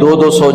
200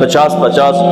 50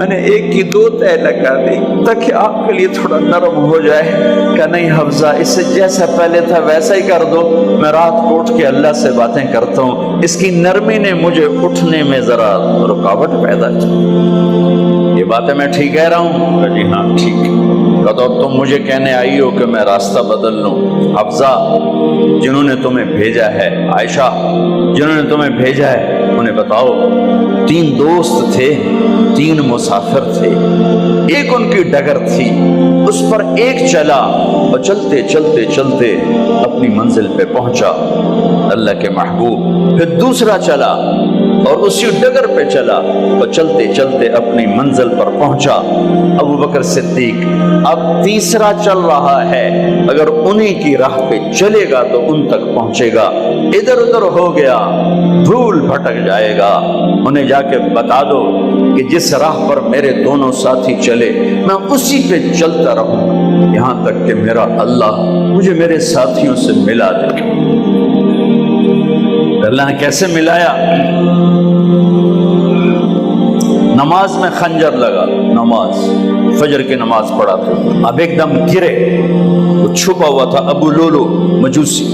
میں نے ایک کی 2 تہ لگا دی تاکہ آپ کے لیے تھوڑا نرم ہو جائے. کہ نہیں حفظہ، اس سے جیسا پہلے تھا ویسا ہی کر دو، میں رات کو اٹھ کے اللہ سے باتیں کرتا ہوں. اس کی نرمی نے مجھے اٹھنے میں ذرا رکاوٹ پیدا کی. یہ باتیں میں ٹھیک کہہ رہا ہوں؟ کہ جی ہاں ٹھیک. کہ تو تم مجھے کہنے آئی ہو کہ میں راستہ بدل لوں. حفظہ، جنہوں نے تمہیں بھیجا ہے، عائشہ جنہوں نے تمہیں بھیجا ہے، انہیں بتاؤ 3 دوست تھے، 3 مسافر تھے، ایک ان کی ڈگر تھی، اس پر ایک چلا اور چلتے چلتے چلتے اپنی منزل پہ پہنچا اللہ کے محبوب. پھر دوسرا چلا اور اسی ڈگر پہ چلا اور چلتے چلتے اپنی منزل پر پہنچا ابو بکر صدیق. اب تیسرا چل رہا ہے، اگر انہیں کی راہ پہ چلے گا تو ان تک پہنچے گا، ادھر ادھر ہو گیا بھول بھٹک جائے گا. انہیں جا کے بتا دو کہ جس راہ پر میرے دونوں ساتھی چلے میں اسی پہ چلتا رہوں یہاں تک کہ میرا اللہ مجھے میرے ساتھیوں سے ملا دے. اللہ نے کیسے ملایا؟ نماز میں خنجر لگا، نماز فجر کی نماز پڑھا تھا. اب ایک دم گرے، وہ چھپا ہوا تھا ابو لولو مجوسی،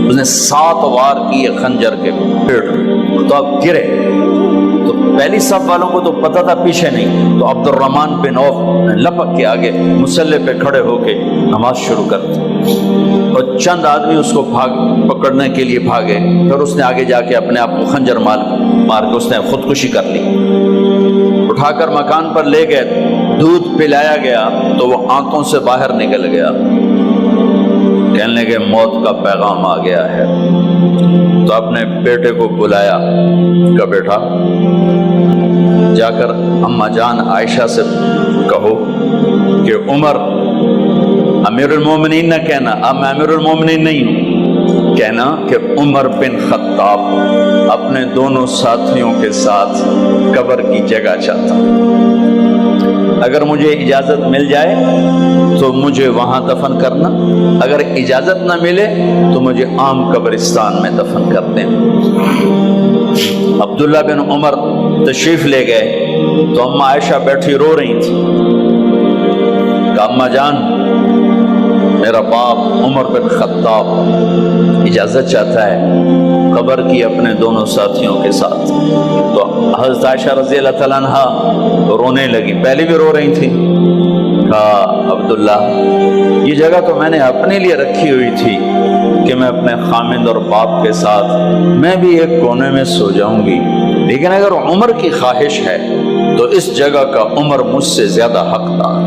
اس نے 7 وار کیے خنجر کے پیٹ میں. تو اب گرے تو پہلی صف والوں کو تو پتہ تھا، پیچھے نہیں. تو عبد الرحمن بن عوف نے لپک کے آگے مصلی پہ کھڑے ہو کے نماز شروع کر دی اور چند آدمی اس کو پکڑنے کے لیے بھاگے. پھر اس نے آگے جا کے اپنے آپ کو خنجر مار کے اس نے خودکشی کر لی. اٹھا کر مکان پر لے گئے، دودھ پلایا گیا تو وہ آنتوں سے باہر نکل گیا. کہنے لگے موت کا پیغام آ گیا ہے. تو اپنے بیٹے کو بلایا کہ بیٹا جا کر اماں جان عائشہ سے کہو کہ عمر امیر المومنین نہ کہنا، اب میں امیر المومنین نہیں ہوں، کہنا کہ عمر بن خطاب اپنے دونوں ساتھیوں کے ساتھ قبر کی جگہ چاہتا. اگر مجھے اجازت مل جائے تو مجھے وہاں دفن کرنا، اگر اجازت نہ ملے تو مجھے عام قبرستان میں دفن کر دیں. عبداللہ بن عمر تشریف لے گئے تو اماں عائشہ بیٹھی رو رہی تھی کہ اماں جان میرا باپ عمر بن خطاب اجازت چاہتا ہے قبر کی اپنے دونوں ساتھیوں کے ساتھ. تو حضرت عائشہ رضی اللہ تعالیٰ عنہ رونے لگی، پہلے بھی رو رہی تھی. کہا عبداللہ یہ جگہ تو میں نے اپنے لیے رکھی ہوئی تھی کہ میں اپنے خامند اور باپ کے ساتھ میں بھی ایک کونے میں سو جاؤں گی، لیکن اگر عمر کی خواہش ہے تو اس جگہ کا عمر مجھ سے زیادہ حقدار.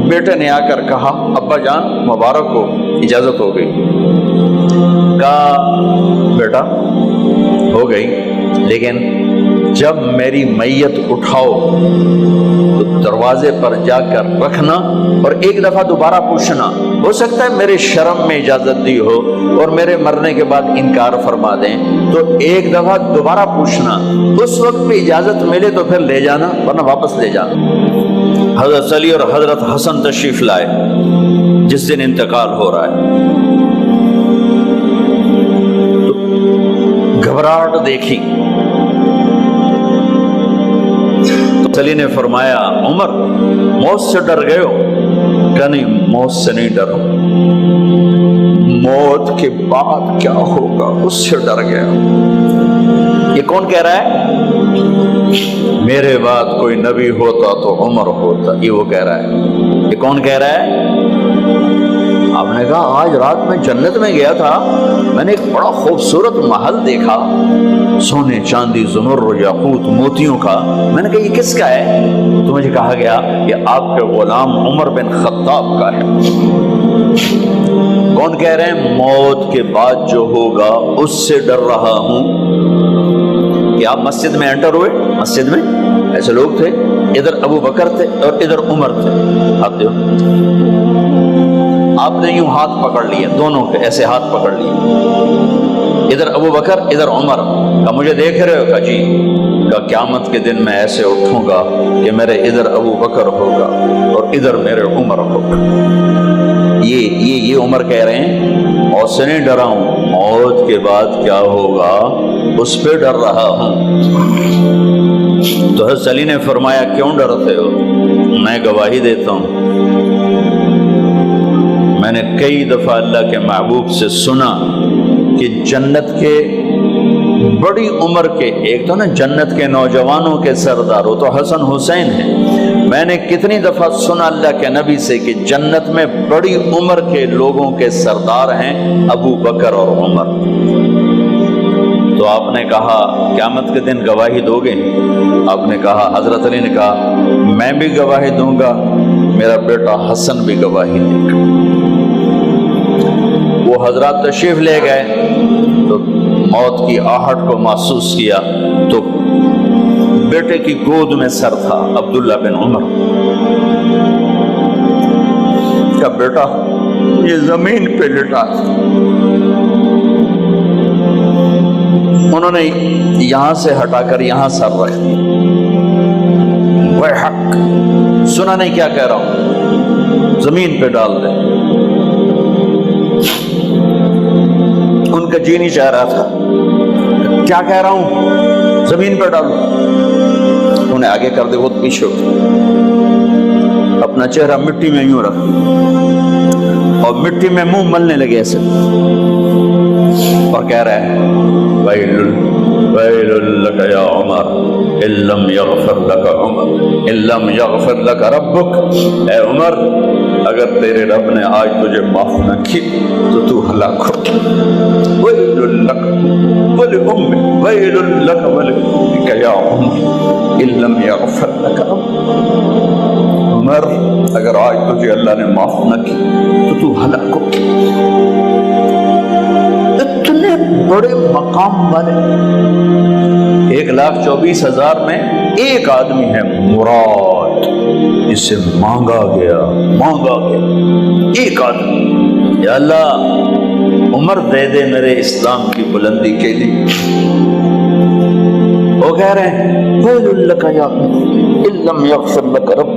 بیٹے نے آ کر کہا ابا جان مبارک ہو، اجازت ہو گئی. کہا بیٹا ہو گئی، لیکن جب میری میت اٹھاؤ تو دروازے پر جا کر رکھنا اور ایک دفعہ دوبارہ پوچھنا. ہو سکتا ہے میرے شرم میں اجازت دی ہو اور میرے مرنے کے بعد انکار فرما دیں، تو ایک دفعہ دوبارہ پوچھنا، اس وقت بھی اجازت ملے تو پھر لے جانا ورنہ واپس لے جانا. حضرت علی اور حضرت حسن تشریف لائے جس دن انتقال ہو رہا ہے. تو گھبراہٹ دیکھی تو علی نے فرمایا عمر موت سے ڈر گئے ہو؟ کہ نہیں موت سے نہیں ڈرا، موت کے بعد کیا ہوگا اس سے ڈر گیا. یہ کون کہہ رہا ہے؟ میرے بعد کوئی نبی ہوتا تو عمر ہوتا، یہ وہ کہہ رہا ہے. یہ کون کہہ رہا ہے؟ آپ نے کہا آج رات میں جنت میں گیا تھا، میں نے ایک بڑا خوبصورت محل دیکھا، سونے چاندی زمرد یاقوت موتیوں کا. میں نے کہا یہ کس کا ہے؟ تو مجھے کہا گیا یہ آپ کے غلام عمر بن خطاب کا ہے. کون کہہ رہے ہیں؟ موت کے بعد جو ہوگا اس سے ڈر رہا ہوں. کہ آپ مسجد میں انٹر ہوئے، مسجد میں ایسے لوگ تھے، ادھر ابو بکر تھے اور ادھر عمر تھے. آپ دیکھو آپ نے یوں ہاتھ پکڑ لیے، دونوں کے ایسے ہاتھ پکڑ لیے، ادھر ابو بکر ادھر عمر، کہا مجھے دیکھ رہے ہو؟ کہا جی۔ کہا قیامت کے دن میں ایسے اٹھوں گا کہ میرے ادھر ابو بکر ہوگا اور ادھر میرے عمر ہوگا۔ یہ عمر کہہ رہے ہیں موت سے نہیں ڈرا ہوں، موت کے بعد کیا ہوگا اس پہ ڈر رہا ہوں۔ تو حضرت علی نے فرمایا کیوں ڈرتے ہو؟ میں گواہی دیتا ہوں، میں نے کئی دفعہ اللہ کے محبوب سے سنا کہ جنت کے بڑی عمر کے، ایک تو نا جنت کے نوجوانوں کے سردار، وہ تو حسن حسین ہیں، میں نے کتنی دفعہ سنا اللہ کے نبی سے کہ جنت میں بڑی عمر کے لوگوں کے سردار ہیں ابو بکر اور عمر۔ تو آپ نے کہا قیامت کے دن گواہی دو گے؟ آپ نے کہا، حضرت علی نے کہا میں بھی گواہی دوں گا، میرا بیٹا حسن بھی گواہی دے گا۔ وہ حضرات تشریف لے گئے تو موت کی آہٹ کو محسوس کیا تو بیٹے کی گود میں سر تھا عبداللہ بن عمر کا بیٹا، یہ زمین پہ لٹا تھا۔ انہوں نے یہاں سے ہٹا کر یہاں سر رکھ دیا۔ وہ حق سنا نہیں کیا کہہ رہا ہوں، زمین پہ ڈال دے۔ ان کا جی نہیں چاہ رہا تھا، کیا کہہ رہا ہوں، زمین پہ ڈالو۔ انہیں آگے کر دے، وہ پیچھے اٹھ، اپنا چہرہ مٹی میں یوں رکھ اور مٹی میں منہ ملنے لگے ایسے، اور کہہ رہا ہے ویل لک یا عمر ان لم یغفر لک عمر ان لم یغفر لک ربک، اے عمر اگر تیرے رب نے آج تجھے معاف نہ کی تو تو ہلاک ہو۔ ویل لک ولأمک ویل لک ولأمک یا عمر ان لم یغفر لک ربک، عمر اگر آج تجھے اللہ نے معاف نہ کی تو تو ہلاک ہو۔ اتنے بڑے مقام والے 1,24,000 میں ایک آدمی ہے مراد، اسے مانگا گیا ایک آدمی، یا اللہ عمر دے دے میرے اسلام کی بلندی کے لیے۔ وہ کہہ رہے ہیں ویل لک یا عمر ان لم یغفر لک رب،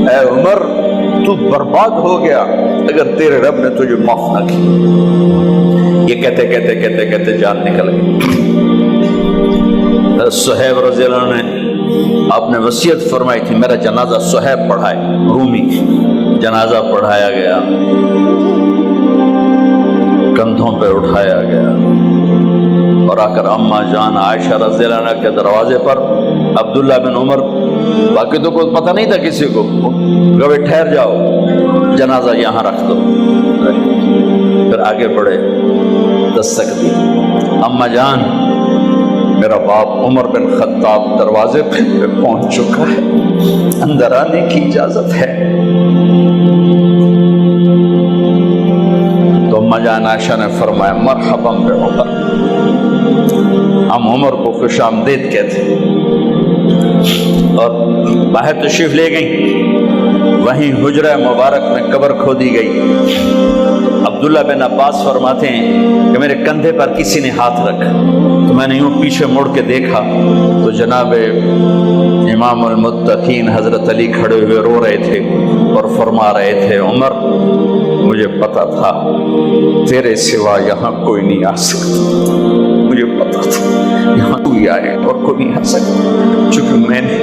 اے عمر تو برباد ہو گیا اگر تیرے رب نے تجھے معاف نہ کی۔ یہ کہتے کہتے جان نکل گئی۔ صہیب رضی اللہ عنہ نے آپ نے وصیت فرمائی تھی میرا جنازہ صہیب پڑھائے، رومی جنازہ پڑھایا گیا، کندھوں پہ اٹھایا گیا اور آ کر اماں جان عائشہ رضی اللہ عنہ کے دروازے پر عبداللہ بن عمر، باقی تو کوئی پتہ نہیں تھا کسی کو، کبھی ٹھہر جاؤ جنازہ یہاں رکھ دو، پھر آگے بڑھے، دستک دی، اماں جان میرا باپ عمر بن خطاب دروازے پہ پہنچ چکا ہے، اندر آنے کی اجازت ہے۔ تو اماں جان عائشہ نے فرمایا مرحبا بعمر، ہم عمر کو خوش آمدید کہتے، اور باہر تشریف لے گئیں۔ وہیں حجرہ مبارک میں قبر کھودی گئی۔ عبداللہ بن عباس فرماتے ہیں کہ میرے کندھے پر کسی نے ہاتھ رکھا تو میں نے یوں پیچھے مڑ کے دیکھا تو جناب امام المتقین حضرت علی کھڑے ہوئے رو رہے تھے اور فرما رہے تھے عمر مجھے پتا تھا تیرے سوا یہاں کوئی نہیں آ سکتا، مجھے پتا تھا یہاں تو ہی آئے اور کوئی نہیں آ سکتا، چونکہ میں نے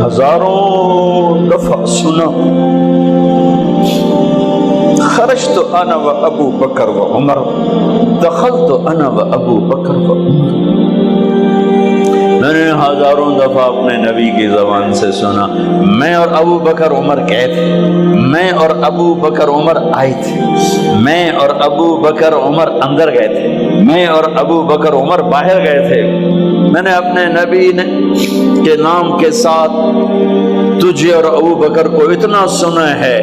ہزاروں دفعہ سنا خرجت انا و ابو بکر و عمر دخلت انا و ابو بکر و عمر، میں نے ہزاروں دفعہ اپنے نبی کی زبان سے سنا میں اور ابو بکر عمر گئے تھے، میں اور ابو بکر عمر آئے تھے، میں اور ابو بکر عمر اندر گئے تھے، میں اور ابو بکر عمر باہر گئے تھے، میں نے اپنے نبی کے نام کے ساتھ تجھے اور ابو بکر کو اتنا سنا ہے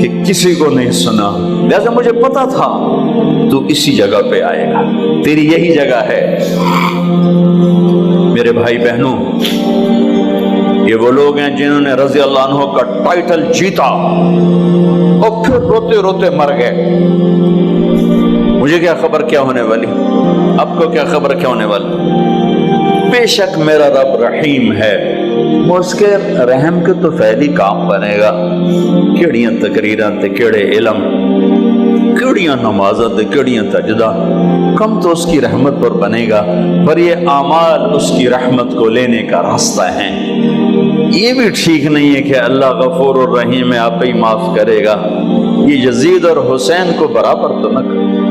کہ کسی کو نہیں سنا، لہذا مجھے پتا تھا تو اسی جگہ پہ آئے گا، تیری یہی جگہ ہے۔ میرے بھائی بہنوں، یہ وہ لوگ ہیں جنہوں نے رضی اللہ عنہ کا ٹائٹل جیتا اور پھر روتے روتے مر گئے. مجھے کیا خبر کیا ہونے والی, آپ کو کیا خبر کیا ہونے والی. بے شک میرا رب رحیم ہے, وہ اس کے رحم کے تو فعلی کام بنے گا. کیڑیاں تقریراں تے کیڑے علم, کیڑیاں نمازاں تے کیڑیاں سجدہ, کم تو اس کی رحمت پر بنے گا, پر یہ اعمال اس کی رحمت کو لینے کا راستہ ہیں. یہ بھی ٹھیک نہیں ہے کہ اللہ غفور الرحیم ہے, آپ ہی معاف کرے گا. یہ یزید اور حسین کو برابر تو نہ کرے.